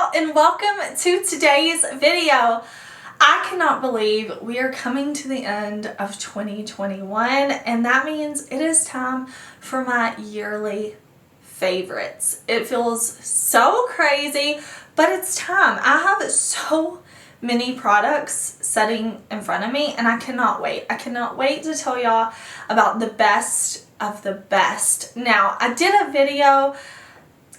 y'all, and welcome to today's video. I cannot believe we are coming to the end of 2021, and that means it is time for my yearly favorites. It feels so crazy, but it's time. I have so many products sitting in front of me, and I cannot wait. I cannot wait to tell y'all about the best of the best. Now, I did a video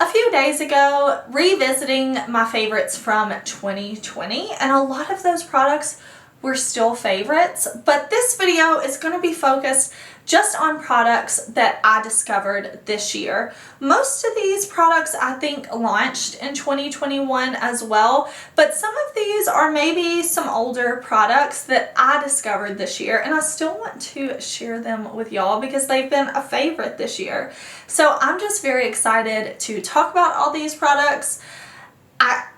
a few days ago revisiting my favorites from 2020, and a lot of those products were still favorites, but this video is going to be focused just on products that I discovered this year. Most of these products I think launched in 2021 as well, but some of these are maybe some older products that I discovered this year, and I still want to share them with y'all because they've been a favorite this year. So I'm just very excited to talk about all these products.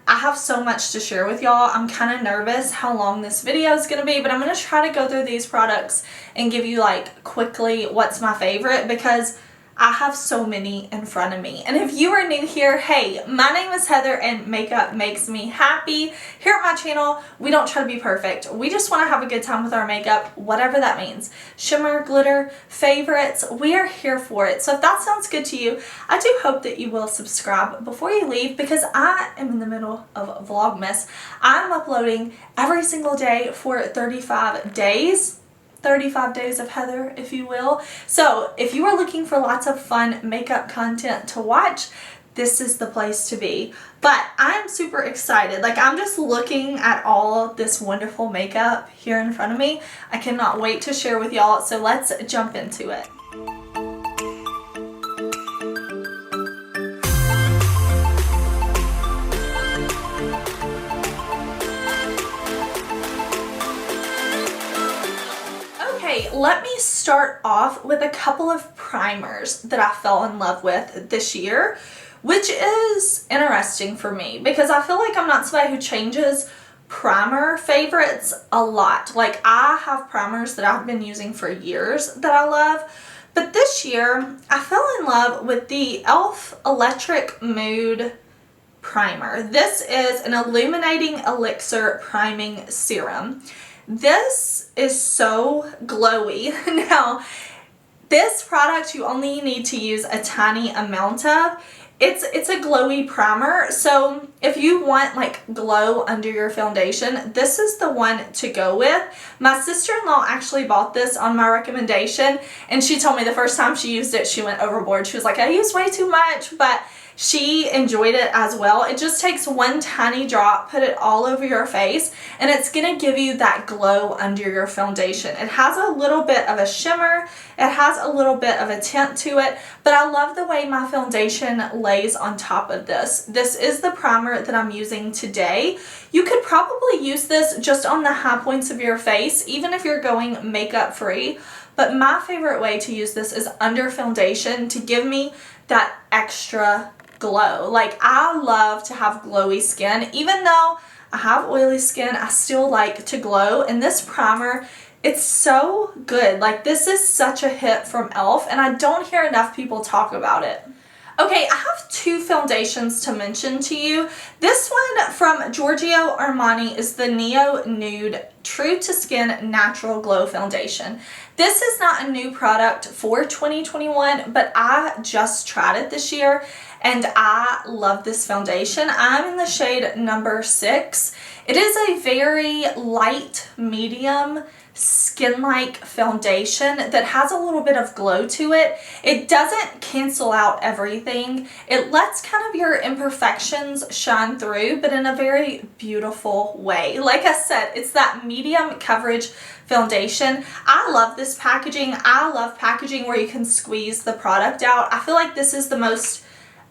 I have so much to share with y'all. I'm kind of nervous how long this video is going to be, but I'm going to try to go through these products and give you like quickly what's my favorite because I have so many in front of me. And if you are new here, hey, my name is Heather and makeup makes me happy. Here at my channel, we don't try to be perfect. We just want to have a good time with our makeup, whatever that means. Shimmer, glitter, favorites, we are here for it. So if that sounds good to you, I do hope that you will subscribe before you leave because I am in the middle of Vlogmas. I'm uploading every single day for 35 days. 35 days of Heather, if you will. So if you are looking for lots of fun makeup content to watch, this is the place to be. But I'm super excited. Like, I'm just looking at all this wonderful makeup here in front of me. I cannot wait to share with y'all. So let's jump into it. Let me start off with a couple of primers that I fell in love with this year, which is interesting for me because I feel like I'm not somebody who changes primer favorites a lot. Like, I have primers that I've been using for years that I love, but this year I fell in love with the e.l.f. Electric Mood Primer. This is an illuminating elixir priming serum. This is so glowy. Now, this product you only need to use a tiny amount of. It's a glowy primer, so if you want like glow under your foundation, this is the one to go with. My sister-in-law actually bought this on my recommendation, and she told me the first time she used it, she went overboard. She was like, I used way too much, but she enjoyed it as well. It just takes one tiny drop, put it all over your face, and it's going to give you that glow under your foundation. It has a little bit of a shimmer, it has a little bit of a tint to it, but I love the way my foundation lays on top of this. This is the primer that I'm using today. You could probably use this just on the high points of your face, even if you're going makeup free, but my favorite way to use this is under foundation to give me that extra glow. Like, I love to have glowy skin. Even though I have oily skin, I still like to glow, and this primer, it's so good. Like, this is such a hit from e.l.f. and I don't hear enough people talk about it. Okay, I have two foundations to mention to you. This one from Giorgio Armani is the Neo Nude True to Skin Natural Glow Foundation. This is not a new product for 2021, but I just tried it this year and I love this foundation. I'm in the shade number 6. It is a very light, medium, skin-like foundation that has a little bit of glow to it. It doesn't cancel out everything. It lets kind of your imperfections shine through, but in a very beautiful way. Like I said, it's that medium coverage foundation. I love this packaging. I love packaging where you can squeeze the product out. I feel like this is the most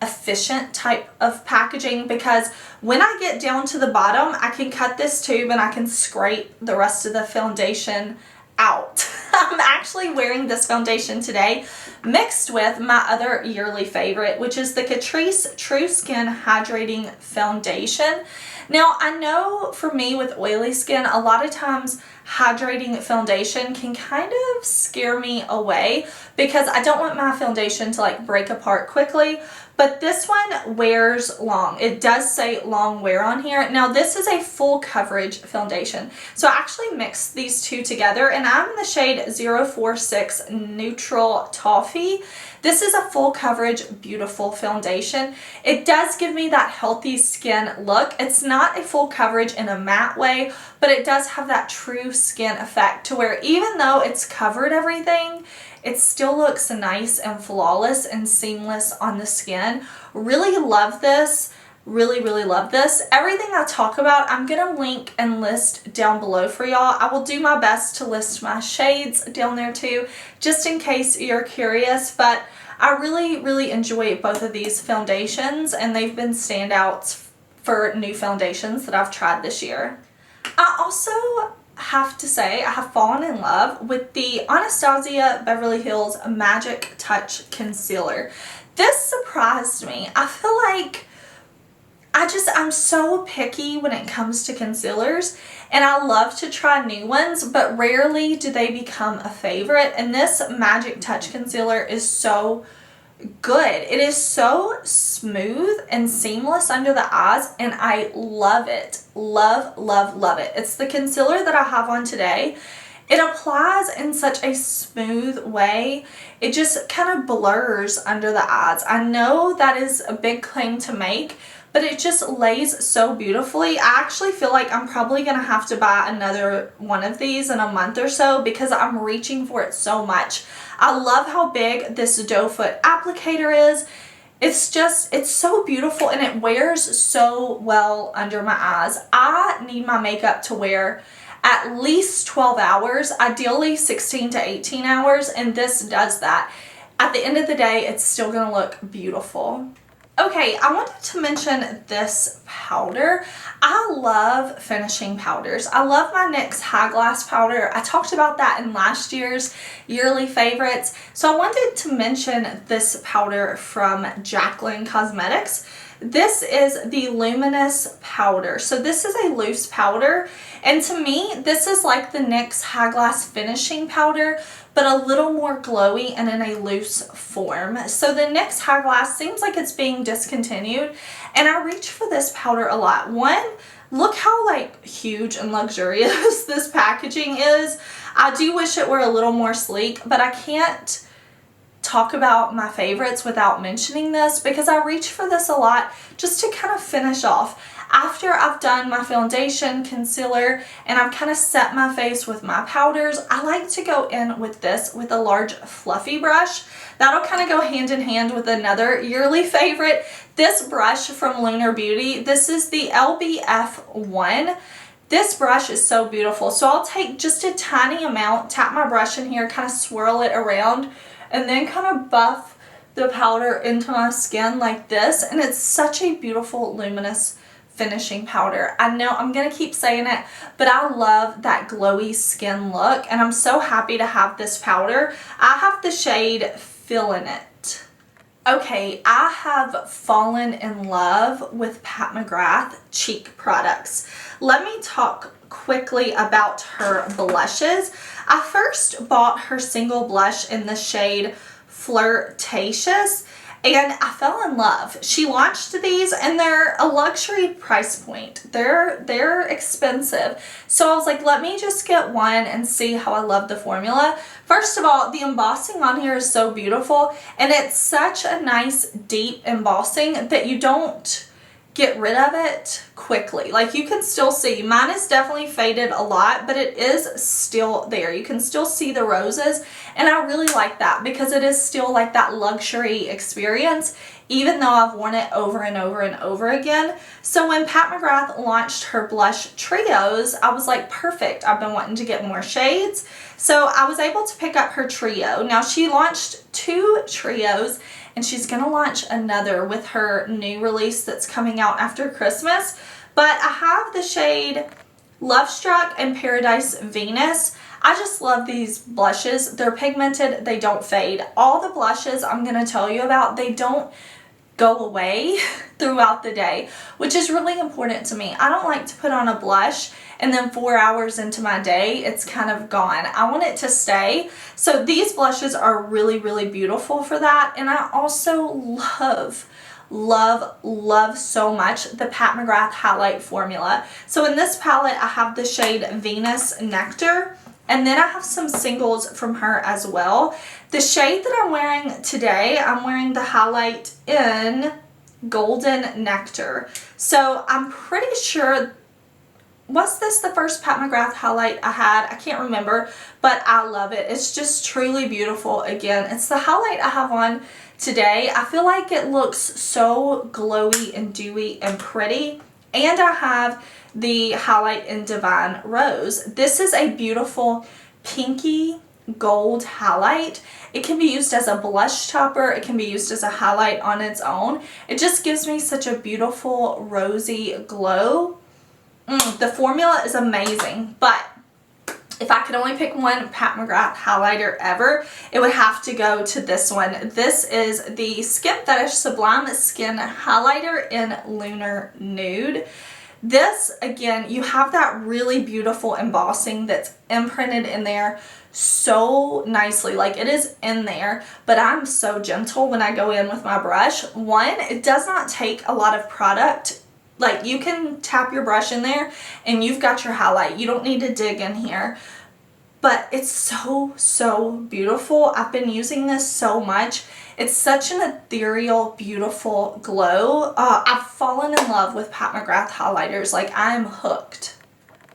efficient type of packaging because when I get down to the bottom, I can cut this tube and I can scrape the rest of the foundation out. I'm actually wearing this foundation today mixed with my other yearly favorite, which is the CATRICE True Skin Hydrating Foundation. Now, I know for me with oily skin, a lot of times hydrating foundation can kind of scare me away because I don't want my foundation to like break apart quickly. but this one wears long. It does say long wear on here. Now this is a full coverage foundation. So I actually mixed these two together, and I'm in the shade 046 Neutral Toffee. This is a full coverage, beautiful foundation. It does give me that healthy skin look. It's not a full coverage in a matte way, but it does have that true skin effect to where even though it's covered everything, it still looks nice and flawless and seamless on the skin. Really love this. Really love this. Everything I talk about, I'm gonna link and list down below for y'all. I will do my best to list my shades down there too, just in case you're curious, but I really enjoy both of these foundations, and they've been standouts for new foundations that I've tried this year. I also have to say I have fallen in love with the Anastasia Beverly Hills Magic Touch Concealer. This surprised me. I feel like I'm so picky when it comes to concealers, and I love to try new ones, but rarely do they become a favorite, and this Magic Touch Concealer is so good. It is so smooth and seamless under the eyes, and I love it. Love it. It's the concealer that I have on today. It applies in such a smooth way. It just kind of blurs under the eyes. I know that is a big claim to make, but it just lays so beautifully. I actually feel like I'm probably gonna have to buy another one of these in a month or so because I'm reaching for it so much. I love how big this doe foot applicator is. It's so beautiful, and it wears so well under my eyes. I need my makeup to wear at least 12 hours, ideally 16 to 18 hours, and this does that. At the end of the day, it's still gonna look beautiful. Okay, I wanted to mention this powder. I love finishing powders. I love my NYX High Glass powder. I talked about that in last year's yearly favorites. So I wanted to mention this powder from JACLYN Cosmetics. This is the Luminous powder. So this is a loose powder, and to me this is like the NYX High Glass finishing powder, but a little more glowy and in a loose form. So the NYX High Glass seems like it's being discontinued, and I reach for this powder a lot. One, look how like huge and luxurious this packaging is. I do wish it were a little more sleek, but I can't talk about my favorites without mentioning this because I reach for this a lot just to kind of finish off. After I've done my foundation, concealer, and I've kind of set my face with my powders, I like to go in with this with a large fluffy brush. That'll kind of go hand in hand with another yearly favorite. This brush from Lunar Beauty, this is the LBF1. This brush is so beautiful. So I'll take just a tiny amount, tap my brush in here, kind of swirl it around, and then kind of buff the powder into my skin like this, and it's such a beautiful luminous finishing powder. I know I'm gonna keep saying it, but I love that glowy skin look, and I'm so happy to have this powder. I have the shade FEELIN. Okay, I have fallen in love with Pat McGrath cheek products. Let me talk quickly about her blushes. I first bought her single blush in the shade Flirtatious, and I fell in love. She launched these, and they're a luxury price point. They're expensive. So I was like, let me just get one and see how I love the formula. First of all, the embossing on here is so beautiful, and it's such a nice deep embossing that you don't get rid of it quickly. Like, you can still see, mine is definitely faded a lot, but it is still there. You can still see the roses, and I really like that because it is still like that luxury experience, even though I've worn it over and over and over again. So when Pat McGrath launched her blush trios, I was like, perfect. I've been wanting to get more shades. So I was able to pick up her trio. Now, she launched 2 trios, and she's gonna launch another with her new release that's coming out after Christmas. But I have the shade Love Struck and Paradise Venus. I just love these blushes. They're pigmented, they don't fade. All the blushes I'm gonna tell you about, they don't go away throughout the day, which is really important to me. I don't like to put on a blush and then 4 hours into my day, it's kind of gone. I want it to stay. So these blushes are really, really beautiful for that. And I also love love, love so much the Pat McGrath highlight formula. So in this palette, I have the shade Venus Nectar, and then I have some singles from her as well. The shade that I'm wearing today, I'm wearing the highlight in Golden Nectar. So I'm pretty sure, was this the first Pat McGrath highlight I had? I can't remember, but I love it. It's just truly beautiful. Again, it's the highlight I have on today. I feel like it looks so glowy and dewy and pretty. And I have the highlight in Divine Rose. This is a beautiful pinky gold highlight. It can be used as a blush topper. It can be used as a highlight on its own. It just gives me such a beautiful rosy glow. The formula is amazing, but if I could only pick one Pat McGrath highlighter ever, it would have to go to this one. This is the Skin Fetish Sublime Skin Highlighter in Lunar Nude. This, again, you have that really beautiful embossing that's imprinted in there so nicely. Like, it is in there, but I'm so gentle when I go in with my brush. One, it does not take a lot of product. Like, you can tap your brush in there and you've got your highlight. You don't need to dig in here. But it's so, so beautiful. I've been using this so much. It's such an ethereal, beautiful glow. I've fallen in love with Pat McGrath highlighters. Like, I'm hooked.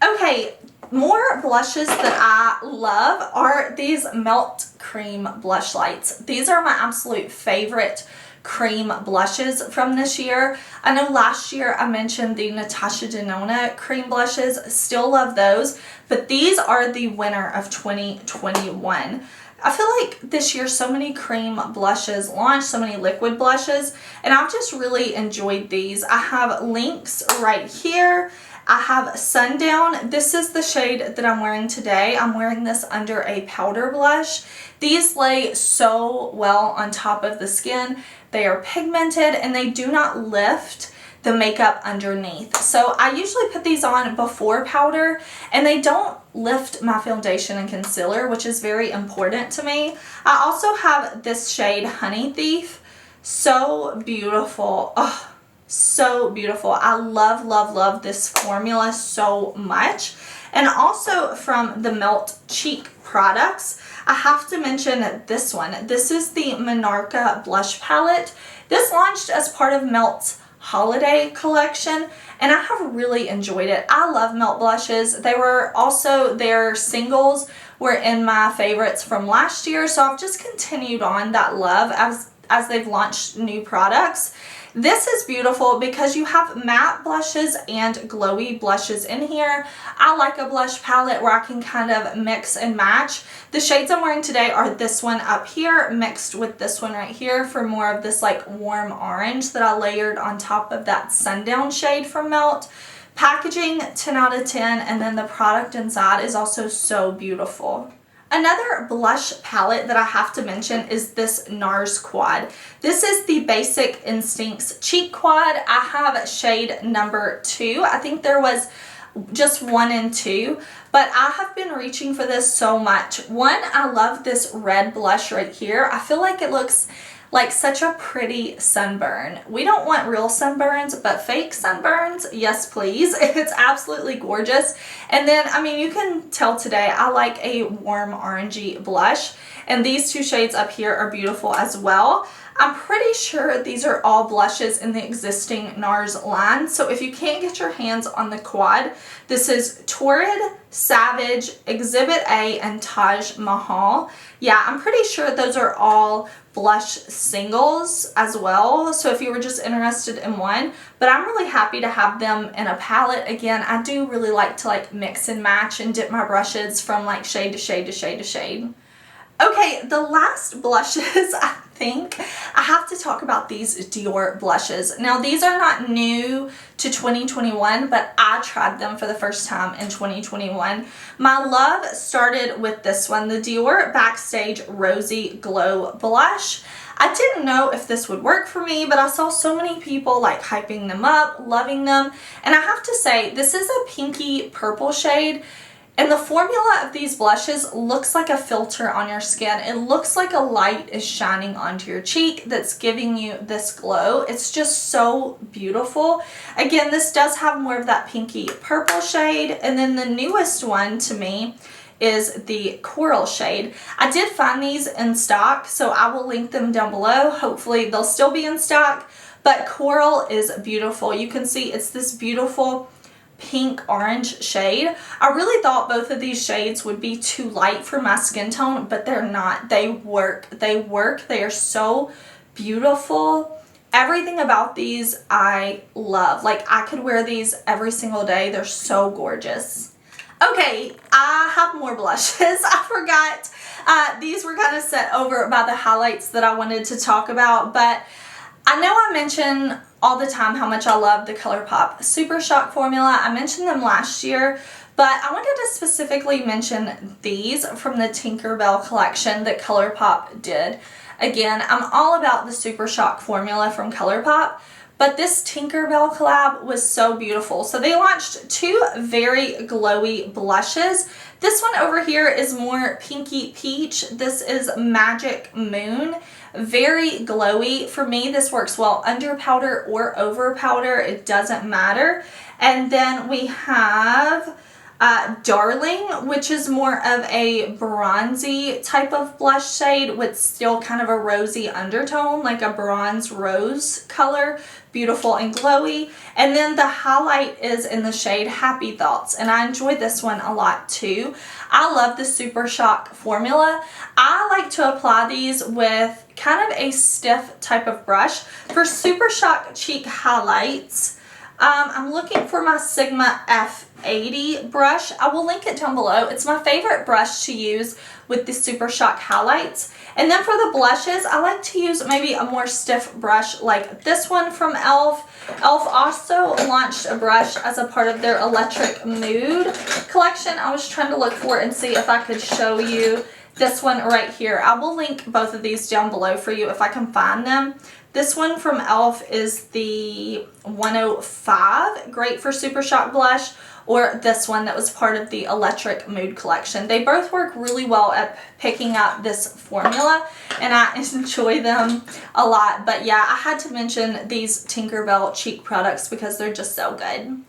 Okay, more blushes that I love are these Melt Cream Blush Lights. These are my absolute favorite cream blushes from this year. I know last year I mentioned the NATASHA DENONA cream blushes. Still love those, but these are the winner of 2021. I feel like this year so many cream blushes launched, so many liquid blushes, and I've just really enjoyed these. I have Lynx right here. I have Sundown. This is the shade that I'm wearing today. I'm wearing this under a powder blush. These lay so well on top of the skin. They are pigmented and they do not lift the makeup underneath. So I usually put these on before powder, and they don't lift my foundation and concealer, which is very important to me. I also have this shade Honey Thief. So beautiful. Oh, so beautiful. I love, love, love this formula so much. And also from the Melt Cheek products, I have to mention this one. This is the Monarcha Blush Palette. This launched as part of Melt's holiday collection, and I have really enjoyed it. I love Melt blushes. They were also, their singles were in my favorites from last year, so I've just continued on that love as they've launched new products. This is beautiful because you have matte blushes and glowy blushes in here. I like a blush palette where I can kind of mix and match. The shades I'm wearing today are this one up here mixed with this one right here for more of this like warm orange that I layered on top of that Sundown shade from Melt. Packaging, 10 out of 10, and then the product inside is also so beautiful. Another blush palette that I have to mention is this NARS Quad. This is the Basic Instincts Cheek Quad. I have shade number 2. I think there was just 1 and 2, but I have been reaching for this so much. One, I love this red blush right here. I feel like it looks like such a pretty sunburn. We don't want real sunburns, but fake sunburns, yes please. It's absolutely gorgeous. And then, I mean, you can tell today I like a warm orangey blush, and these two shades up here are beautiful as well. I'm pretty sure these are all blushes in the existing NARS line, so if you can't get your hands on the quad, this is Torrid, Savage, Exhibit A, and Taj Mahal. Yeah, I'm pretty sure those are all blush singles as well, so if you were just interested in one, but I'm really happy to have them in a palette. Again, I do really like to like mix and match and dip my brushes from like shade to shade to shade to shade. Okay, the last blushes, I think I have to talk about these Dior blushes. Now, these are not new to 2021, but I tried them for the first time in 2021. My love started with this one, the Dior Backstage Rosy Glow Blush. I didn't know if this would work for me, but I saw so many people like hyping them up, loving them, and I have to say, this is a pinky purple shade. And the formula of these blushes looks like a filter on your skin. It looks like a light is shining onto your cheek that's giving you this glow. It's just so beautiful. Again, this does have more of that pinky purple shade. And then the newest one to me is the coral shade. I did find these in stock, so I will link them down below. Hopefully they'll still be in stock. But coral is beautiful. You can see it's this beautiful pink orange shade. I really thought both of these shades would be too light for my skin tone, but they're not. They work. They work. They are so beautiful. Everything about these I love. Like, I could wear these every single day. They're so gorgeous. Okay, I have more blushes. I forgot. These were kind of set over by the highlights that I wanted to talk about, but I know I mention all the time how much I love the ColourPop Super Shock formula. I mentioned them last year, but I wanted to specifically mention these from the Tinkerbell collection that ColourPop did. Again, I'm all about the Super Shock formula from ColourPop, but this Tinkerbell collab was so beautiful. So they launched two very glowy blushes. This one over here is more pinky peach. This is Magic Moon. Very glowy. For me, this works well under powder or over powder. It doesn't matter. And then we have Darling, which is more of a bronzy type of blush shade with still kind of a rosy undertone, like a bronze rose color. Beautiful and glowy. And then the highlight is in the shade Happy Thoughts, and I enjoyed this one a lot too. I love the Super Shock formula. I like to apply these with kind of a stiff type of brush. For Super Shock cheek highlights, I'm looking for my Sigma F80 brush. I will link it down below. It's my favorite brush to use with the Super Shock highlights. And then for the blushes, I like to use maybe a more stiff brush like this one from e.l.f. e.l.f. also launched a brush as a part of their Electric Mood collection. I was trying to look for it and see if I could show you this one right here. I will link both of these down below for you if I can find them. This one from e.l.f. is the 105, great for Super Shock blush, or this one that was part of the Electric Mood collection. They both work really well at picking up this formula, and I enjoy them a lot. But yeah, I had to mention these Tinkerbell cheek products because they're just so good.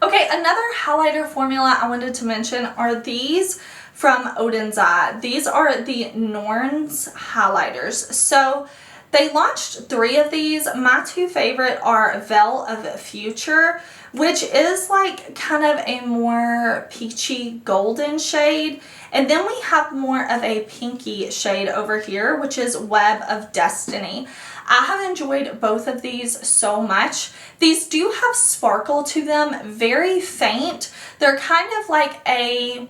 Okay, another highlighter formula I wanted to mention are these from Odin's Eye. These are the NARS highlighters. So they launched 3 of these. My 2 favorite are Veil of Future, which is like kind of a more peachy golden shade. And then we have more of a pinky shade over here, which is Web of Destiny. I have enjoyed both of these so much. These do have sparkle to them, very faint. They're kind of like a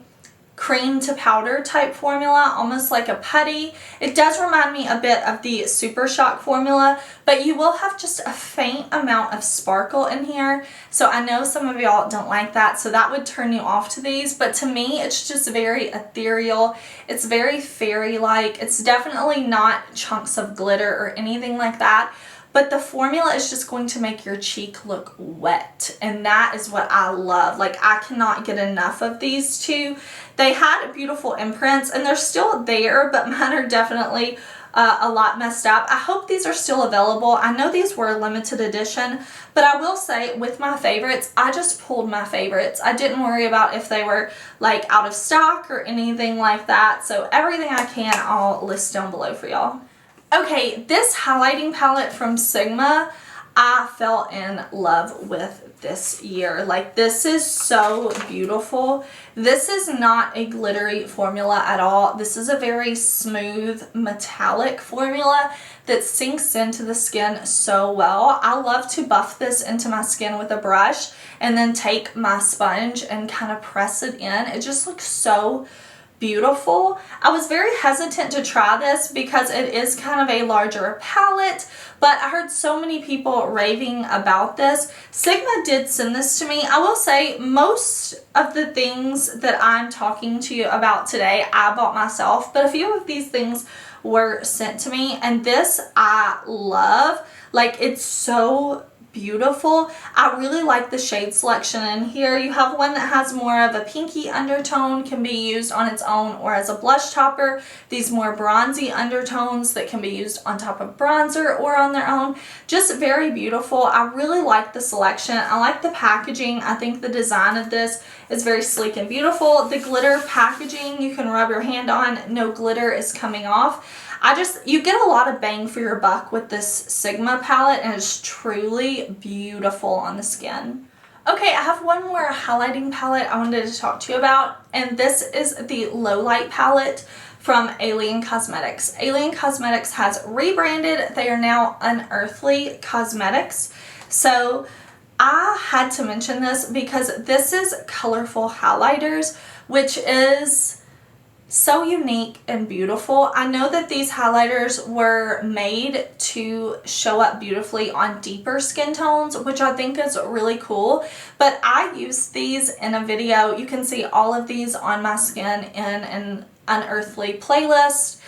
cream to powder type formula, almost like a putty. It does remind me a bit of the Super Shock formula, but you will have just a faint amount of sparkle in here. So I know some of y'all don't like that, so that would turn you off to these, but to me it's just very ethereal. It's very fairy-like. It's definitely not chunks of glitter or anything like that. But the formula is just going to make your cheek look wet, and that is what I love. Like, I cannot get enough of these two. They had beautiful imprints, and they're still there, but mine are definitely a lot messed up. I hope these are still available. I know these were a limited edition, but I will say with my favorites, I just pulled my favorites. I didn't worry about if they were like out of stock or anything like that. So everything I can, I'll list down below for y'all. Okay, this highlighting palette from Sigma, I fell in love with this year. Like, this is so beautiful. This is not a glittery formula at all. This is a very smooth metallic formula that sinks into the skin so well. I love to buff this into my skin with a brush and then take my sponge and kind of press it in. It just looks so beautiful. I was very hesitant to try this because it is kind of a larger palette, but I heard so many people raving about this. Sigma did send this to me. I will say most of the things that I'm talking to you about today I bought myself, but a few of these things were sent to me, and this I love. Like, it's so beautiful. I really like the shade selection in here. You have one that has more of a pinky undertone, can be used on its own or as a blush topper. These more bronzy undertones that can be used on top of bronzer or on their own. Just very beautiful. I really like the selection. I like the packaging. I think the design of this is very sleek and beautiful. The glitter packaging you can rub your hand on. No glitter is coming off. You get a lot of bang for your buck with this Sigma palette, and it's truly beautiful on the skin. Okay, I have one more highlighting palette I wanted to talk to you about, and this is the Low Light palette from Alien Cosmetics. Alien Cosmetics has rebranded. They are now Unearthly Cosmetics. So I had to mention this because this is colorful highlighters, which is so unique and beautiful. I know that these highlighters were made to show up beautifully on deeper skin tones, which I think is really cool, but I used these in a video. You can see all of these on my skin in an Unearthly playlist,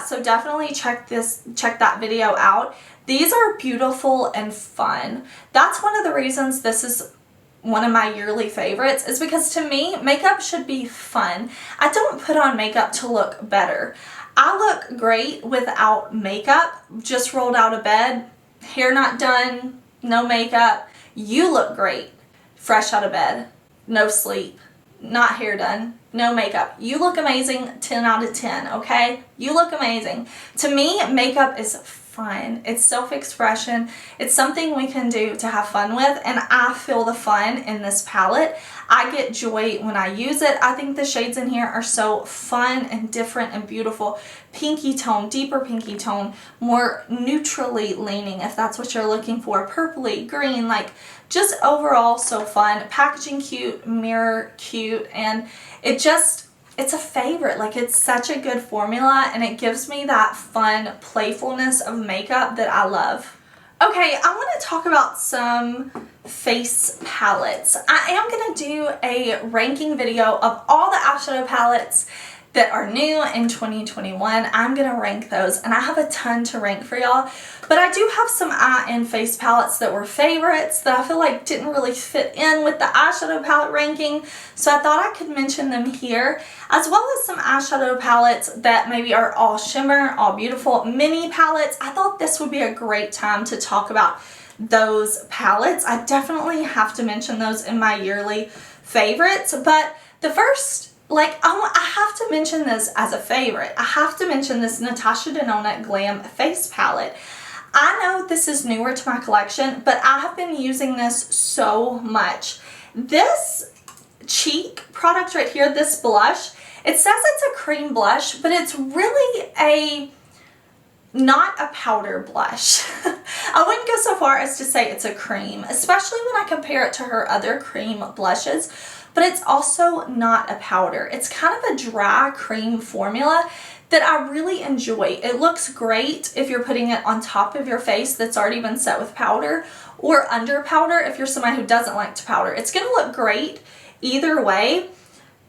so definitely check that video out. These are beautiful and fun. That's one of the reasons this is one of my yearly favorites, is because to me, makeup should be fun. I don't put on makeup to look better. I look great without makeup, just rolled out of bed, hair not done, no makeup. You look great fresh out of bed, no sleep, not hair done, no makeup. You look amazing, 10 out of 10, okay? You look amazing. To me, makeup is fun. It's self-expression. It's something we can do to have fun with, and I feel the fun in this palette. I get joy when I use it. I think the shades in here are so fun and different and beautiful. Pinky tone, deeper pinky tone, more neutrally leaning if that's what you're looking for. Purpley, green, like just overall so fun. Packaging cute, mirror cute, and it's a favorite. Like, it's such a good formula, and it gives me that fun playfulness of makeup that I love. Okay, I want to talk about some face palettes. I am going to do a ranking video of all the eyeshadow palettes that are new in 2021. I'm going to rank those, and I have a ton to rank for y'all. But I do have some eye and face palettes that were favorites that I feel like didn't really fit in with the eyeshadow palette ranking. So I thought I could mention them here, as well as some eyeshadow palettes that maybe are all shimmer, all beautiful mini palettes. I thought this would be a great time to talk about those palettes. I definitely have to mention those in my yearly favorites. But the first, I have to mention this as a favorite. I have to mention this Natasha Denona Glam Face Palette. I know this is newer to my collection, but I have been using this so much. This cheek product right here, this blush, it says it's a cream blush, but it's really not a powder blush. I wouldn't go so far as to say it's a cream, especially when I compare it to her other cream blushes, but it's also not a powder. It's kind of a dry cream formula that I really enjoy. It looks great if you're putting it on top of your face that's already been set with powder, or under powder if you're somebody who doesn't like to powder. It's gonna look great either way.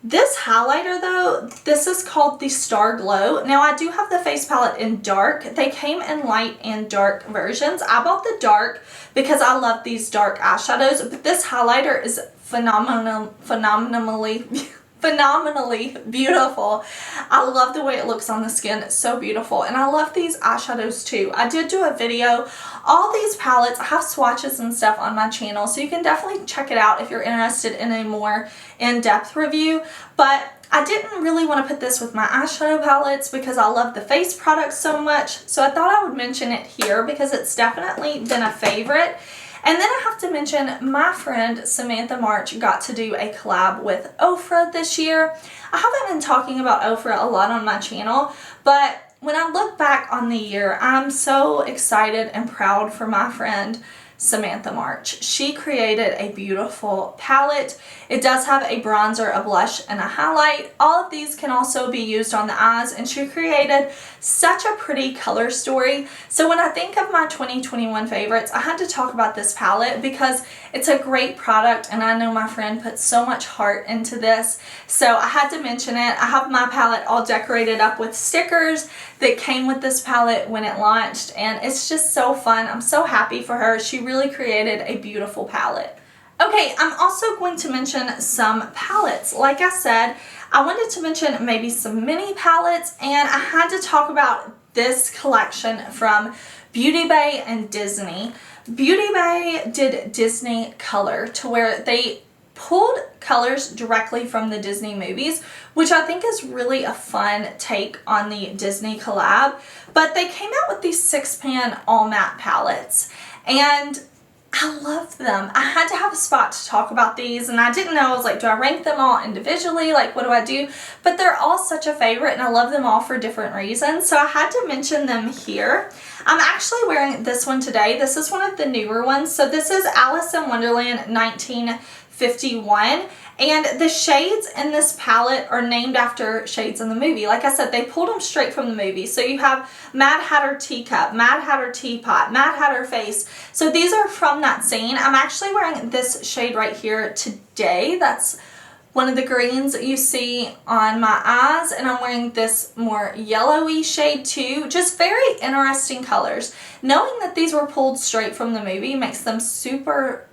This highlighter though, this is called the Star Glow. Now I do have the face palette in dark. They came in light and dark versions. I bought the dark because I love these dark eyeshadows, but this highlighter is phenomenally beautiful. I love the way it looks on the skin. It's so beautiful, and I love these eyeshadows too. I did do a video. All these palettes, I have swatches and stuff on my channel, so you can definitely check it out if you're interested in a more in-depth review. But I didn't really want to put this with my eyeshadow palettes because I love the face products so much, so I thought I would mention it here because it's definitely been a favorite. And then I have to mention my friend Samantha March got to do a collab with OFRA this year. I haven't been talking about OFRA a lot on my channel, but when I look back on the year, I'm so excited and proud for my friend Samantha March. She created a beautiful palette. It does have a bronzer, a blush, and a highlight. All of these can also be used on the eyes, and she created such a pretty color story. So when I think of my 2021 favorites, I had to talk about this palette because it's a great product, and I know my friend put so much heart into this. So I had to mention it. I have my palette all decorated up with stickers that came with this palette when it launched, and it's just so fun. I'm so happy for her. She really created a beautiful palette. Okay, I'm also going to mention some palettes. Like I said, I wanted to mention maybe some mini palettes, and I had to talk about this collection from Beauty Bay and Disney. Beauty Bay did Disney Color, to where they pulled colors directly from the Disney movies, which I think is really a fun take on the Disney collab. But they came out with these 6-pan all matte palettes, and I love them. I had to have a spot to talk about these, and I didn't know. I was like, do I rank them all individually? Like, what do I do? But they're all such a favorite, and I love them all for different reasons, so I had to mention them here. I'm actually wearing this one today. This is one of the newer ones. So this is Alice in Wonderland 1951, and the shades in this palette are named after shades in the movie. Like I said, they pulled them straight from the movie. So you have Mad Hatter Teacup, Mad Hatter Teapot, Mad Hatter Face. So these are from that scene. I'm actually wearing this shade right here today. That's one of the greens that you see on my eyes, and I'm wearing this more yellowy shade too. Just very interesting colors. Knowing that these were pulled straight from the movie makes them super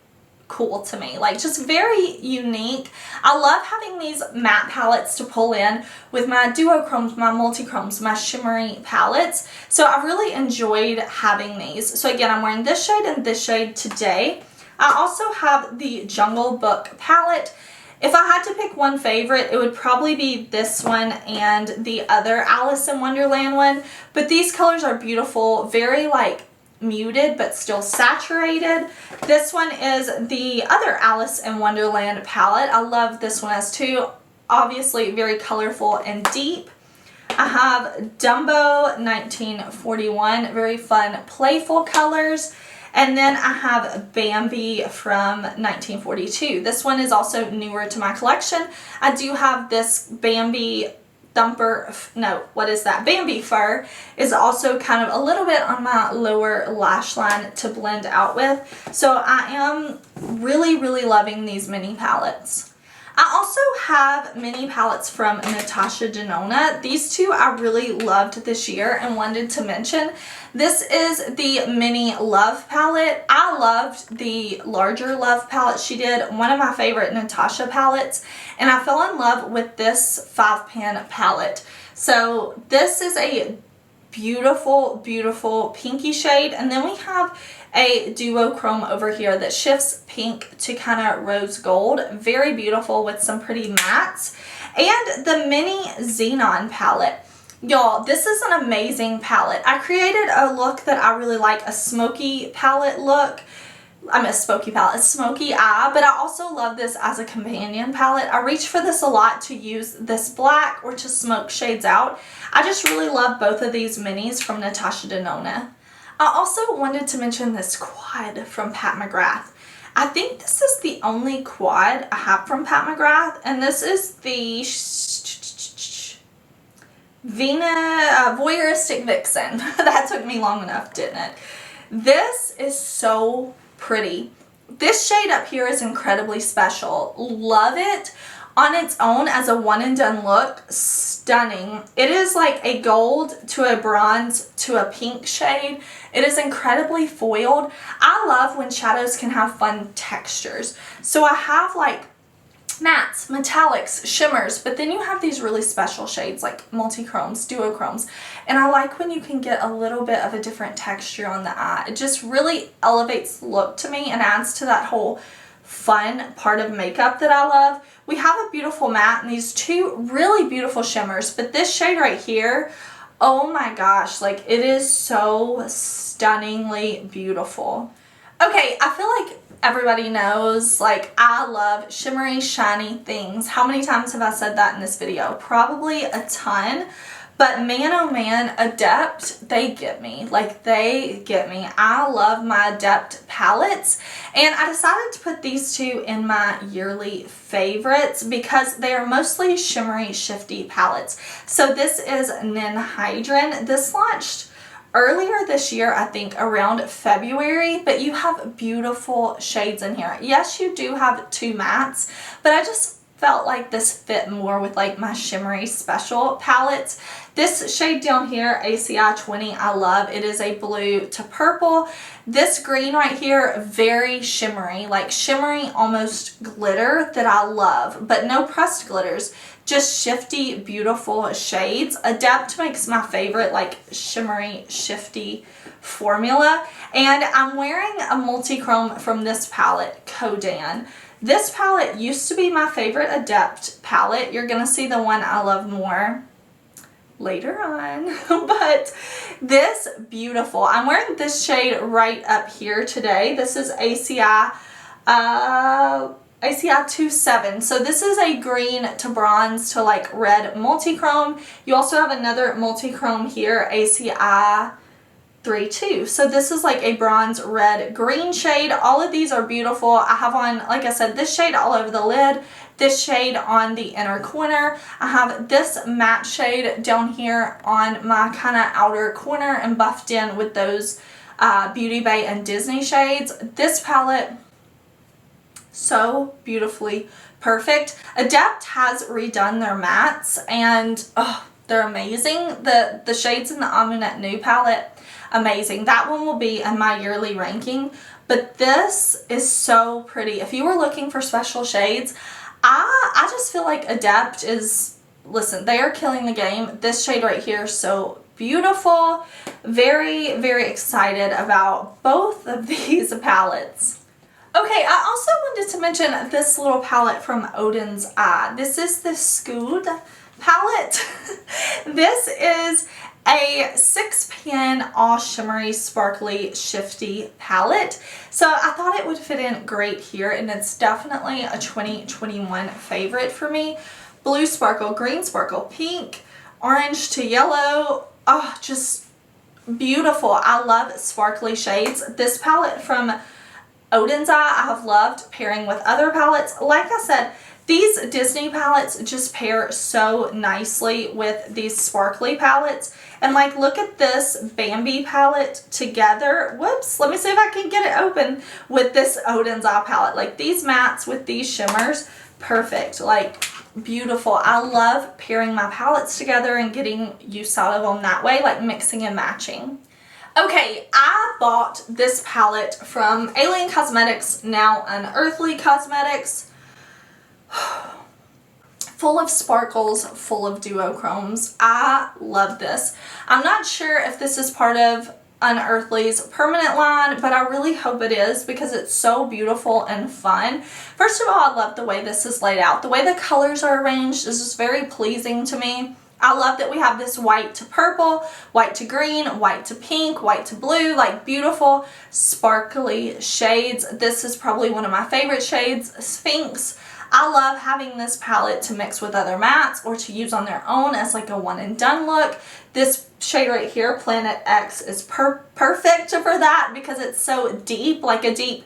cool to me, like just very unique. I love having these matte palettes to pull in with my duochromes, my multichromes, my shimmery palettes. So I really enjoyed having these. So again, I'm wearing this shade and this shade today. I also have the Jungle Book palette. If I had to pick one favorite, it would probably be this one and the other Alice in Wonderland one. But these colors are beautiful, very like muted but still saturated. This one is the other Alice in Wonderland palette. I love this one as too. Obviously very colorful and deep. I have Dumbo 1941, very fun, playful colors. And then I have Bambi from 1942. This one is also newer to my collection. I do have this Bambi Thumper, no, what is that? Bambi Fur is also kind of a little bit on my lower lash line to blend out with. So I am really, really loving these mini palettes. I also have mini palettes from Natasha Denona. These two I really loved this year and wanted to mention. This is the mini Love palette. I loved the larger Love palette she did, one of my favorite Natasha palettes, and I fell in love with this 5-pan palette. So this is a beautiful, beautiful pinky shade, and then we have a duochrome over here that shifts pink to kind of rose gold. Very beautiful with some pretty mattes. And the mini Xenon palette. Y'all, this is an amazing palette. I created a look that I really like, a smoky palette look. I mean, a smoky palette, a smoky eye, but I also love this as a companion palette. I reach for this a lot to use this black or to smoke shades out. I just really love both of these minis from Natasha Denona. I also wanted to mention this quad from Pat McGrath. I think this is the only quad I have from Pat McGrath, and this is the Voyeuristic Vixen. That took me long enough, didn't it? This is so pretty. This shade up here is incredibly special. Love it. On its own as a one and done look, stunning. It is like a gold to a bronze to a pink shade. It is incredibly foiled. I love when shadows can have fun textures. So I have like mattes, metallics, shimmers, but then you have these really special shades like multichromes, duochromes, and I like when you can get a little bit of a different texture on the eye. It just really elevates the look to me and adds to that whole fun part of makeup that I love. We have a beautiful matte and these two really beautiful shimmers, but this shade right here, oh my gosh, like it is so stunningly beautiful. Okay, I feel like everybody knows, like, I love shimmery, shiny things. How many times have I said that in this video? Probably a ton. But man, oh man, Adept, they get me. Like, they get me. I love my Adept palettes. And I decided to put these two in my yearly favorites because they are mostly shimmery, shifty palettes. So this is Ninhydrin. This launched earlier this year, I think around February, but you have beautiful shades in here. Yes, you do have two mattes, but I just felt like this fit more with like my shimmery special palettes. This shade down here, ACI 20, I love. It is a blue to purple. This green right here, very shimmery, like shimmery almost glitter that I love, but no pressed glitters, just shifty, beautiful shades. Adept makes my favorite like shimmery, shifty formula. And I'm wearing a multi-chrome from this palette, Kodan. This palette used to be my favorite Adept palette. You're going to see the one I love more later on. But this, beautiful. I'm wearing this shade right up here today. This is ACI 27. So this is a green to bronze to like red multi-chrome. You also have another multi-chrome here, ACI 32. So this is like a bronze red green shade. All of these are beautiful. I have on, like I said, this shade all over the lid, this shade on the inner corner. I have this matte shade down here on my kind of outer corner and buffed in with those Beauty Bay and Disney shades. This palette, so beautifully perfect. Adept has redone their mattes and they're amazing. The shades in the Amunet Nude palette, amazing. That one will be in my yearly ranking, but this is so pretty. If you were looking for special shades, I just feel like Adept is, listen, they are killing the game. This shade right here is so beautiful. Very, very excited about both of these palettes. Okay, I also wanted to mention this little palette from Odin's Eye. This is the Scood palette. This is a 6-pan all shimmery, sparkly, shifty palette. So I thought it would fit in great here, and it's definitely a 2021 favorite for me. Blue sparkle, green sparkle, pink, orange to yellow. Oh, just beautiful. I love sparkly shades. This palette from Odin's Eye I have loved pairing with other palettes. Like I said, these Disney palettes just pair so nicely with these sparkly palettes. And like, look at this Bambi palette together. Whoops, let me see if I can get it open with this Odin's Eye palette. Like these mattes with these shimmers, perfect. Like beautiful. I love pairing my palettes together and getting use out of them that way, like mixing and matching. Okay, I bought this palette from Alien Cosmetics, now Unearthly Cosmetics. Full of sparkles, full of duochromes. I love this. I'm not sure if this is part of Unearthly's permanent line, but I really hope it is because it's so beautiful and fun. First of all, I love the way this is laid out. The way the colors are arranged is just very pleasing to me. I love that we have this white to purple, white to green, white to pink, white to blue, like beautiful sparkly shades. This is probably one of my favorite shades, Sphinx. I love having this palette to mix with other mattes or to use on their own as like a one and done look. This shade right here, Planet X, is perfect for that because it's so deep, like a deep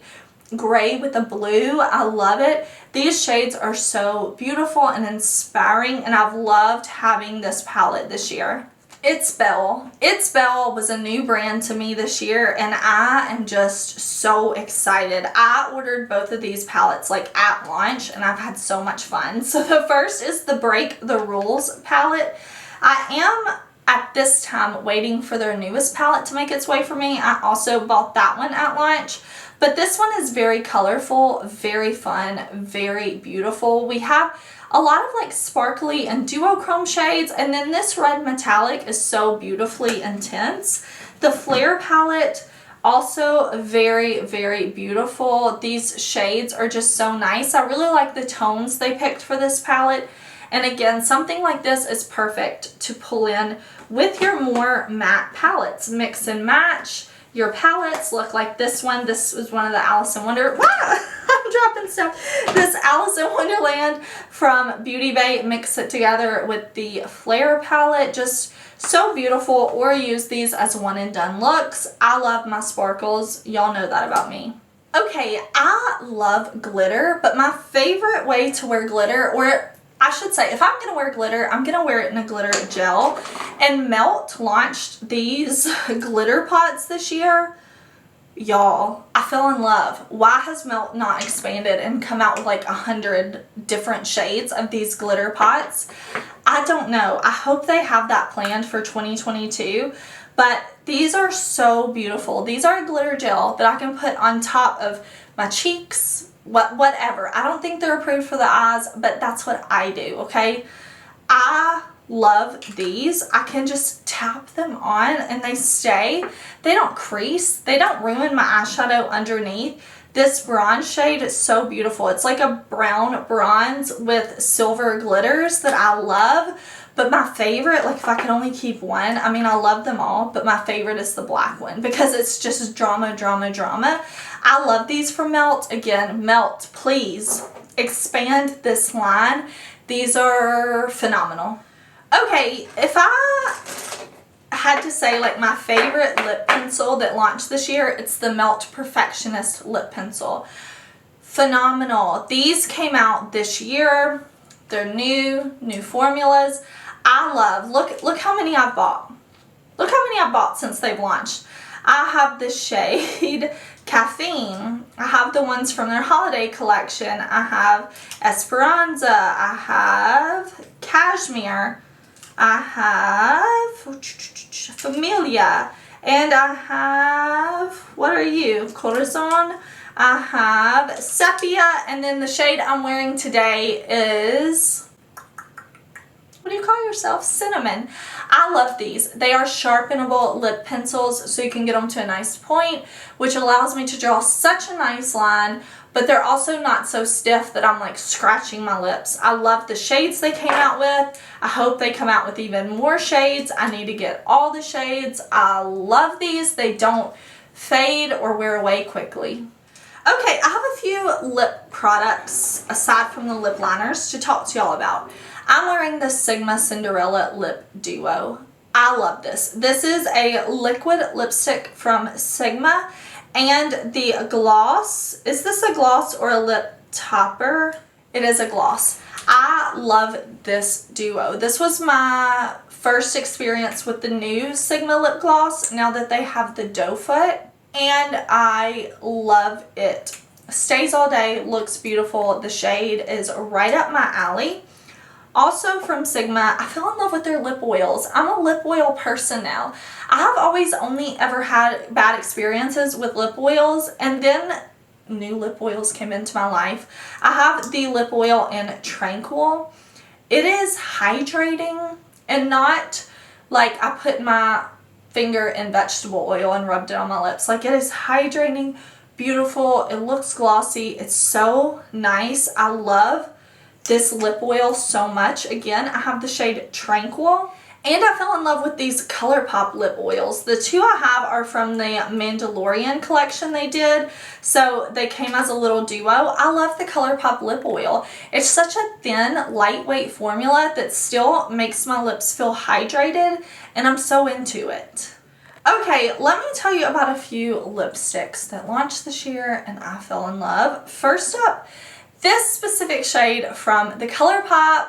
gray with a blue. I love it. These shades are so beautiful and inspiring, and I've loved having this palette this year. It's Belle. It's Belle was a new brand to me this year, and I am just so excited. I ordered both of these palettes like at launch, and I've had so much fun. So the first is the Break the Rules palette. I am at this time waiting for their newest palette to make its way for me. I also bought that one at launch. But this one is very colorful, very fun, very beautiful. We have a lot of like sparkly and duochrome shades, and then this red metallic is so beautifully intense. The Flare palette, also very, very beautiful. These shades are just so nice. I really like the tones they picked for this palette. And again, something like this is perfect to pull in with your more matte palettes. Mix and match. Your palettes look like this one. This was one of the Alice in Wonder. Wow, I'm dropping stuff. This Alice in Wonderland from Beauty Bay. Mix it together with the Flare palette. Just so beautiful. Or use these as one and done looks. I love my sparkles. Y'all know that about me. Okay, I love glitter, but my favorite way to wear glitter, or I should say, if I'm going to wear glitter, I'm going to wear it in a glitter gel. And Melt launched these glitter pots this year. Y'all, I fell in love. Why has Melt not expanded and come out with like 100 different shades of these glitter pots? I don't know. I hope they have that planned for 2022. But these are so beautiful. These are a glitter gel that I can put on top of my cheeks, whatever. I don't think they're approved for the eyes, but that's what I do, okay? I love these. I can just tap them on and they stay. They don't crease. They don't ruin my eyeshadow underneath. This bronze shade is so beautiful. It's like a brown bronze with silver glitters that I love. But my favorite, like if I could only keep one, I mean I love them all, but my favorite is the black one because it's just drama, drama, drama. I love these from Melt. Again, Melt, please expand this line. These are phenomenal. Okay, if I had to say like my favorite lip pencil that launched this year, it's the Melt Perfectionist lip pencil. Phenomenal. These came out this year. They're new formulas. I love, look how many I've bought. Look how many I've bought since they've launched. I have the shade Caffeine. I have the ones from their holiday collection. I have Esperanza. I have Cashmere. I have Familia. And I have, what are you? Corazon. I have Sepia. And then the shade I'm wearing today is, what do you call yourself? Cinnamon. I love these. They are sharpenable lip pencils, so you can get them to a nice point, which allows me to draw such a nice line, but they're also not so stiff that I'm like scratching my lips. I love the shades they came out with. I hope they come out with even more shades. I need to get all the shades. I love these. They don't fade or wear away quickly. Okay, I have a few lip products aside from the lip liners to talk to y'all about. I'm wearing the Sigma Cinderella Lip Duo. I love this. This is a liquid lipstick from Sigma, and the gloss, is this a gloss or a lip topper? It is a gloss. I love this duo. This was my first experience with the new Sigma lip gloss now that they have the doe foot, and I love it. Stays all day, looks beautiful. The shade is right up my alley. Also from Sigma, I fell in love with their lip oils. I'm a lip oil person now. I have always only ever had bad experiences with lip oils, and then new lip oils came into my life. I have the lip oil in Tranquil. It is hydrating and not like I put my finger in vegetable oil and rubbed it on my lips. Like, it is hydrating, beautiful, it looks glossy, it's so nice. I love this lip oil so much. Again, I have the shade Tranquil, and I fell in love with these ColourPop lip oils. The two I have are from the Mandalorian collection they did, so they came as a little duo. I love the ColourPop lip oil. It's such a thin, lightweight formula that still makes my lips feel hydrated, and I'm so into it. Okay, let me tell you about a few lipsticks that launched this year and I fell in love. First up, this specific shade from the ColourPop,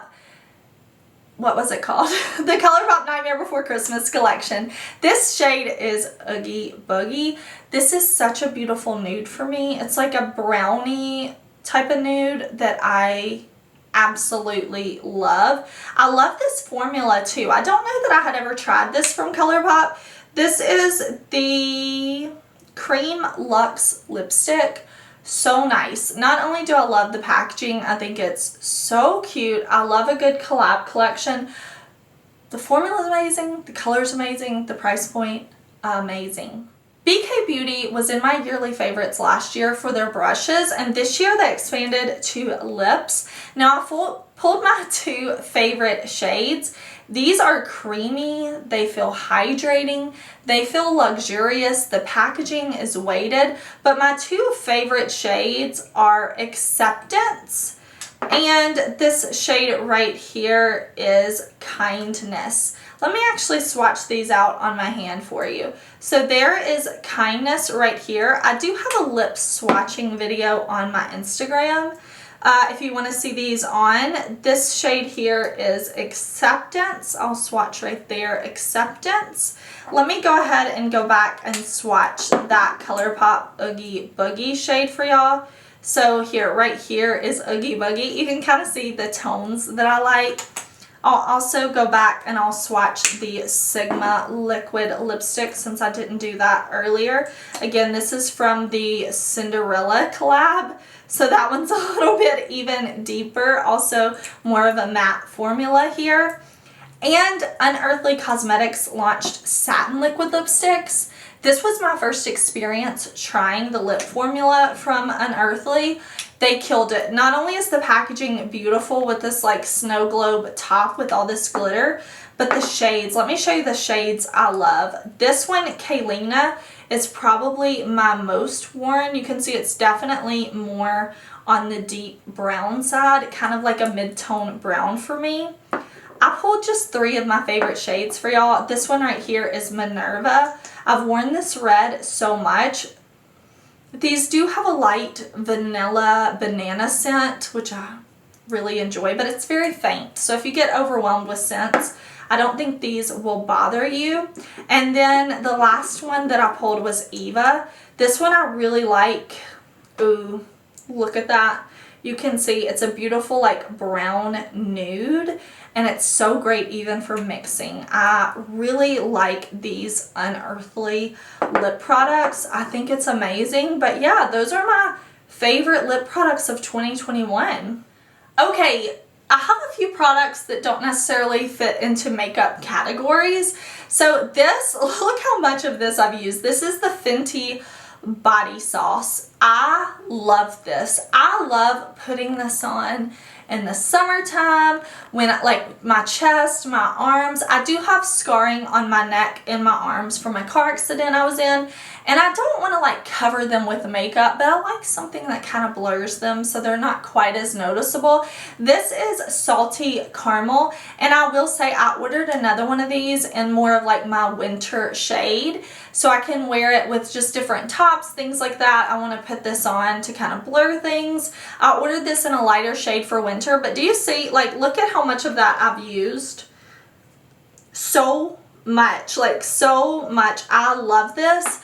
what was it called? The ColourPop Nightmare Before Christmas collection. This shade is Oogie Boogie. This is such a beautiful nude for me. It's like a brownie type of nude that I absolutely love. I love this formula too. I don't know that I had ever tried this from ColourPop. This is the Cream Luxe lipstick. So nice. Not only do I love the packaging, I think it's so cute. I love a good collab collection. The formula is amazing, the color is amazing, the price point, amazing. BK Beauty was in my yearly favorites last year for their brushes, and this year they expanded to lips. Now I pulled my two favorite shades. These are creamy, they feel hydrating, they feel luxurious, the packaging is weighted, but my two favorite shades are Acceptance, and this shade right here is Kindness. Let me actually swatch these out on my hand for you. So there is Kindness right here. I do have a lip swatching video on my Instagram, if you want to see these on. This shade here is Acceptance. I'll swatch right there, Acceptance. Let me go ahead and go back and swatch that ColourPop Oogie Boogie shade for y'all. So here, right here is Oogie Boogie. You can kind of see the tones that I like. I'll also go back and I'll swatch the Sigma liquid lipstick since I didn't do that earlier. Again, this is from the Cinderella collab. So that one's a little bit even deeper. Also more of a matte formula here. And Unearthly Cosmetics launched satin liquid lipsticks. This was my first experience trying the lip formula from Unearthly. They killed it. Not only is the packaging beautiful with this like snow globe top with all this glitter, but the shades. Let me show you the shades I love. This one, KALEIDOS, is probably my most worn. You can see it's definitely more on the deep brown side, kind of like a mid-tone brown for me. I pulled just 3 of my favorite shades for y'all. This one right here is Minerva. I've worn this red so much. These do have a light vanilla banana scent, which I really enjoy, but it's very faint. So if you get overwhelmed with scents, I don't think these will bother you. And then the last one that I pulled was Eva. This one I really like. Ooh, look at that. You can see it's a beautiful like brown nude, and it's so great even for mixing. I really like these Unearthly lip products. I think it's amazing. But yeah, those are my favorite lip products of 2021. Okay, I have a few products that don't necessarily fit into makeup categories. So this, look how much of this I've used. This is the Fenty body sauce. I love this. I love putting this on in the summertime when like my chest, my arms. I do have scarring on my neck and my arms from a car accident I was in, and I don't want to like cover them with makeup, but I like something that kind of blurs them so they're not quite as noticeable. This is Salty Caramel, and I will say I ordered another one of these in more of like my winter shade, so I can wear it with just different tops, things like that. I want to put this on to kind of blur things. I ordered this in a lighter shade for winter, but do you see, like, look at how much of that I've used. So much, like so much. I love this.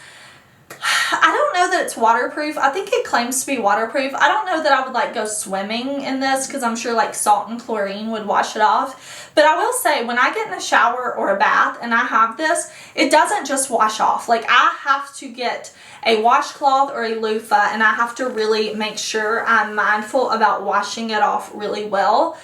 I don't know that it's waterproof. I think it claims to be waterproof. I don't know that I would like go swimming in this because I'm sure like salt and chlorine would wash it off. But I will say when I get in a shower or a bath and I have this, it doesn't just wash off. Like I have to get a washcloth or a loofah, and I have to really make sure I'm mindful about washing it off really well,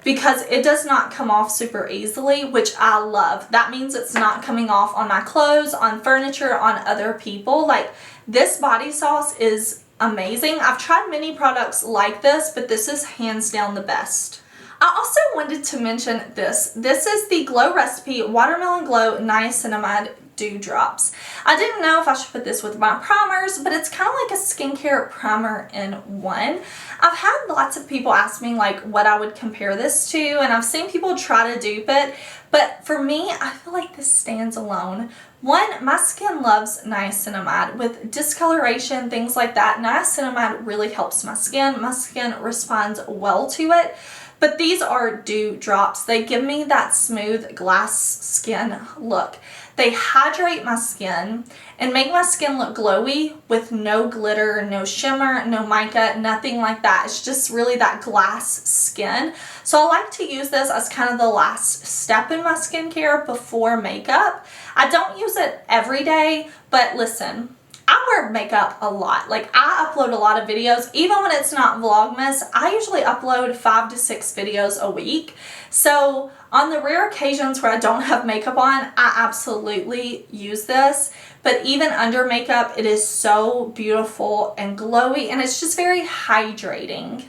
because it does not come off super easily, which I love. That means it's not coming off on my clothes, on furniture, on other people. Like, this body sauce is amazing. I've tried many products like this, but this is hands down the best. I also wanted to mention this. This is the Glow Recipe Watermelon Glow Niacinamide Dew Drops. I didn't know if I should put this with my primers, but it's kind of like a skincare primer in one. I've had lots of people ask me like what I would compare this to, and I've seen people try to dupe it, but for me, I feel like this stands alone. One, my skin loves niacinamide. With discoloration, things like that, niacinamide really helps my skin. My skin responds well to it. But these are dew drops. They give me that smooth glass skin look. They hydrate my skin and make my skin look glowy with no glitter, no shimmer, no mica, nothing like that. It's just really that glass skin. So I like to use this as kind of the last step in my skincare before makeup. I don't use it every day, but listen, I wear makeup a lot. Like, I upload a lot of videos. Even when it's not Vlogmas, I usually upload 5 to 6 videos a week. So on the rare occasions where I don't have makeup on, I absolutely use this. But even under makeup, it is so beautiful and glowy, and it's just very hydrating.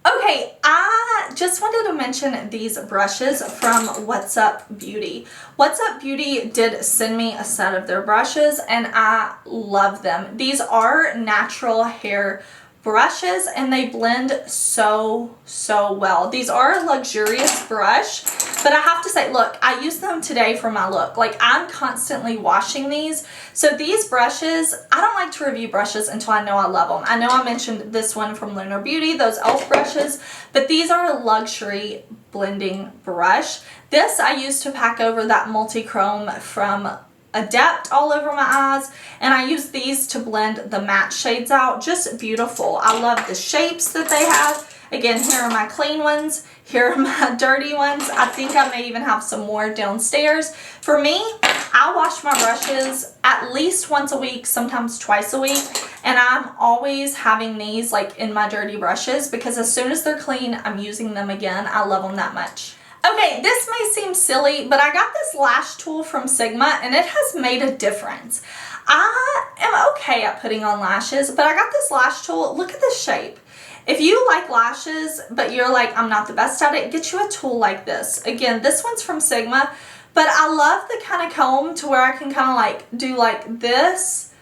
Okay, I just wanted to mention these brushes from What's Up Beauty. What's Up Beauty did send me a set of their brushes, and I love them. These are natural hair brushes, and they blend so well. These are a luxurious brush, But I have to say, look, I use them today for my look. Like, I'm constantly washing these. So these brushes, I don't like to review brushes until I know I love them. I know I mentioned this one from Lunar Beauty, those e.l.f. brushes, but these are a luxury blending brush. This I use to pack over that multi-chrome from Adept all over my eyes, and I use these to blend the matte shades out. Just beautiful. I love the shapes that they have. Again, here are my clean ones. Here are my dirty ones. I think I may even have some more downstairs. For me, I wash my brushes at least once a week, sometimes twice a week, and I'm always having these like in my dirty brushes because as soon as they're clean, I'm using them again. I love them that much. Okay, this may seem silly, but I got this lash tool from Sigma and it has made a difference. I am okay at putting on lashes, but I got this lash tool. Look at this shape. If you like lashes, but you're like, I'm not the best at it, get you a tool like this. Again, this one's from Sigma, but I love the kind of comb to where I can kind of like do like this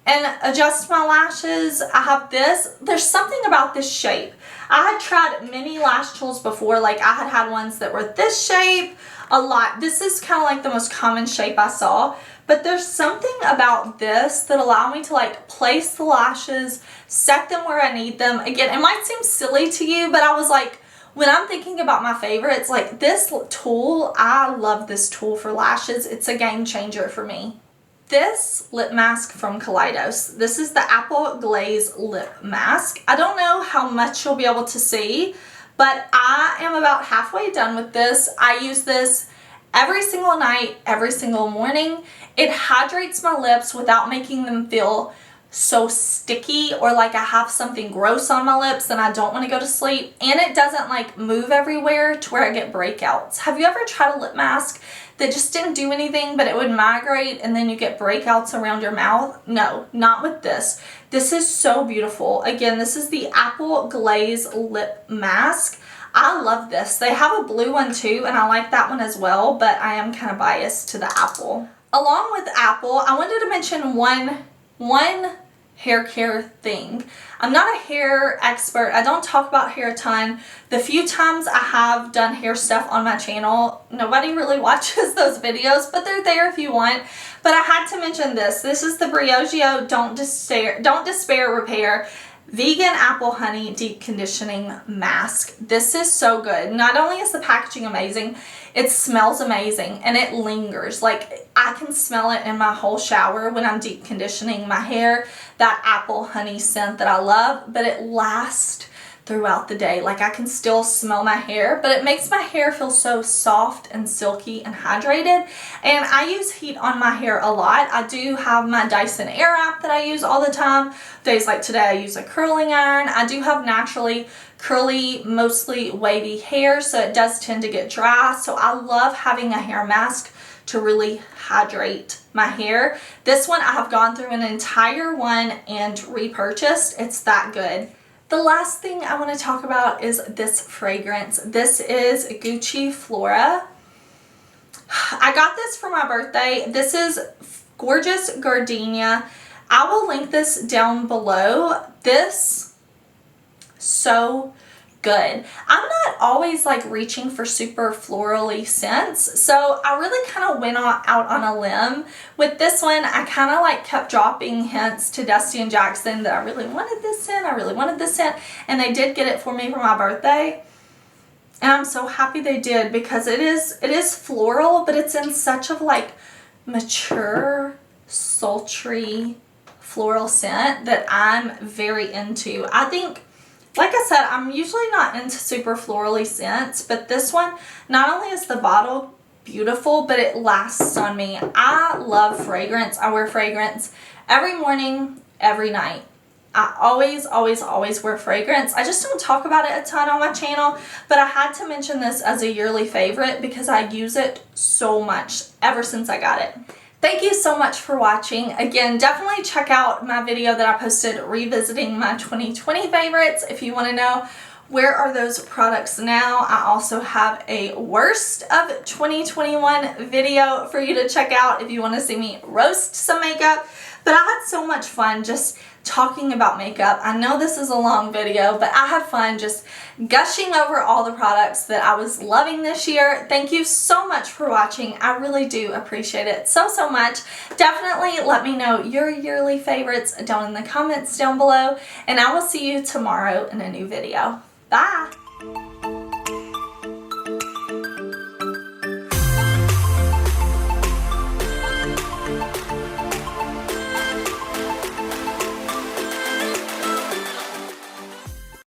and adjust my lashes. I have this. There's something about this shape. I had tried many lash tools before. Like I had ones that were this shape a lot. This is kind of like the most common shape I saw. But there's something about this that allow me to like place the lashes, set them where I need them. Again, it might seem silly to you, but I was like, when I'm thinking about my favorites, like this tool, I love this tool for lashes. It's a game changer for me. This lip mask from KALEIDOS. This is the Apple Glaze Lip Mask. I don't know how much you'll be able to see, but I am about halfway done with this. I use this every single night, every single morning. It hydrates my lips without making them feel so sticky or like I have something gross on my lips and I don't want to go to sleep. And it doesn't like move everywhere to where I get breakouts. Have you ever tried a lip mask that just didn't do anything but it would migrate and then you get breakouts around your mouth? No, not with this. This is so beautiful. Again, this is the Apple Glaze Lip Mask. I love this. They have a blue one too and I like that one as well, but I am kind of biased to the Apple. Along with Apple, I wanted to mention one hair care thing. I'm not a hair expert. I don't talk about hair a ton. The few times I have done hair stuff on my channel, nobody really watches those videos, but they're there if you want. But I had to mention this. This is the BRIOGEO Don't Despair Repair Vegan Apple Honey Deep Conditioning Mask. This is so good. Not only is the packaging amazing, it smells amazing and it lingers. Like I can smell it in my whole shower when I'm deep conditioning my hair. That apple honey scent that I love, but it lasts throughout the day. Like I can still smell my hair, but it makes my hair feel so soft and silky and hydrated. And I use heat on my hair a lot. I do have my Dyson Airwrap that I use all the time. Days like today I use a curling iron. I do have naturally curly, mostly wavy hair, so it does tend to get dry. So I love having a hair mask to really hydrate my hair. This one I have gone through an entire one and repurchased. It's that good. The last thing I want to talk about is this fragrance. This is Gucci Flora. I got this for my birthday. This is Gorgeous Gardenia. I will link this down below. This, so good. I'm not always like reaching for super florally scents, so I really kind of went out on a limb with this one. I kind of like kept dropping hints to Dusty and Jackson that I really wanted this scent, I really wanted this scent, and they did get it for me for my birthday. And I'm so happy they did because it is floral, but it's in such of like mature, sultry floral scent that I'm very into. I think, like I said, I'm usually not into super florally scents, but this one, not only is the bottle beautiful, but it lasts on me. I love fragrance. I wear fragrance every morning, every night. I always wear fragrance. I just don't talk about it a ton on my channel, but I had to mention this as a yearly favorite because I use it so much ever since I got it. Thank you so much for watching. Again, definitely check out my video that I posted revisiting my 2020 favorites if you want to know where are those products now. I also have a worst of 2021 video for you to check out if you want to see me roast some makeup. But I had so much fun just talking about makeup. I know this is a long video, but I had fun just gushing over all the products that I was loving this year. Thank you so much for watching. I really do appreciate it so much. Definitely let me know your yearly favorites down in the comments down below, and I will see you tomorrow in a new video. Bye!